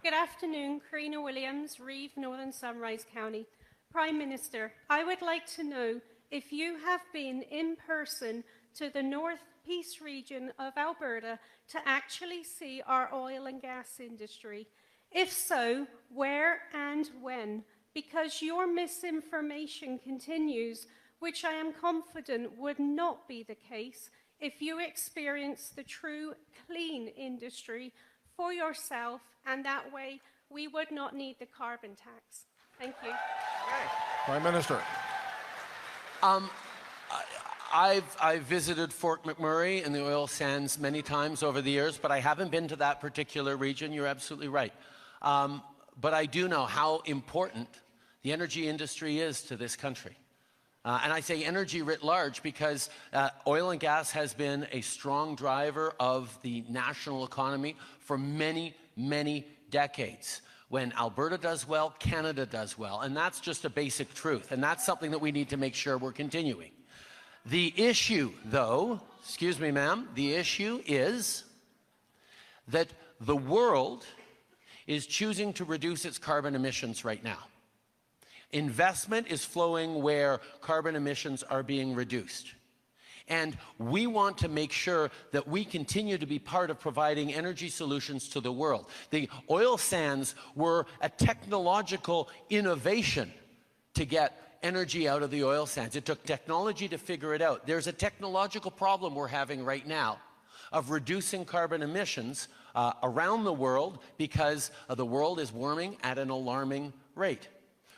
Good afternoon, Karina Williams, Reeve, Northern Sunrise County. Prime Minister, I would like to know if you have been in person to the North Peace region of Alberta to actually see our oil and gas industry. If so, where and when? Because your misinformation continues, which I am confident would not be the case if you experience the true clean industry for yourself, and that way we would not need the carbon tax. Thank you. Prime Minister. I've visited Fort McMurray and the oil sands many times over the years, but I haven't been to that particular region. You're absolutely right. But I do know how important the energy industry is to this country. And I say energy writ large because oil and gas has been a strong driver of the national economy for many, many decades. When Alberta does well, Canada does well. And that's just a basic truth. And that's something that we need to make sure we're continuing. The issue, though, excuse me, ma'am, the issue is that the world is choosing to reduce its carbon emissions right now. Investment is flowing where carbon emissions are being reduced. And we want to make sure that we continue to be part of providing energy solutions to the world. The oil sands were a technological innovation to get energy out of the oil sands. It took technology to figure it out. There's a technological problem we're having right now of reducing carbon emissions around the world because the world is warming at an alarming rate.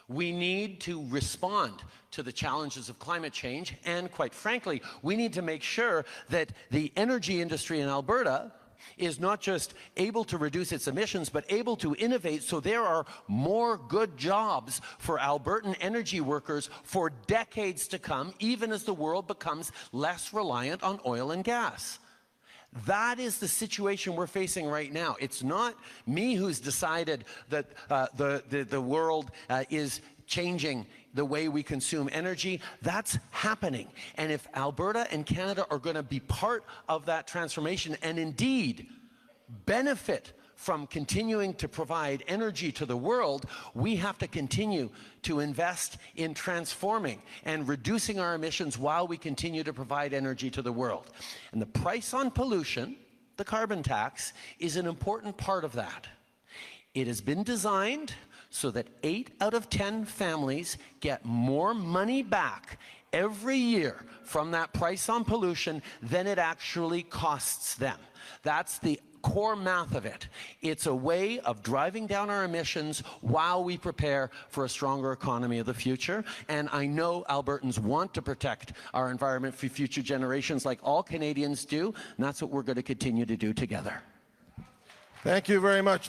We need to respond to the challenges of climate change, and quite frankly, we need to make sure that the energy industry in Alberta is not just able to reduce its emissions, but able to innovate so there are more good jobs for Albertan energy workers for decades to come, even as the world becomes less reliant on oil and gas. That is the situation we're facing right now. It's not me who's decided that the world is changing the way we consume energy. That's happening. And if Alberta and Canada are going to be part of that transformation and indeed benefit from continuing to provide energy to the world, we have to continue to invest in transforming and reducing our emissions while we continue to provide energy to the world. And the price on pollution, the carbon tax, is an important part of that. It has been designed so that 8 out of 10 families get more money back every year from that price on pollution than it actually costs them. That's the core math of it. It's a way of driving down our emissions while we prepare for a stronger economy of the future. And I know Albertans want to protect our environment for future generations like all Canadians do, and that's what we're going to continue to do together. Thank you very much.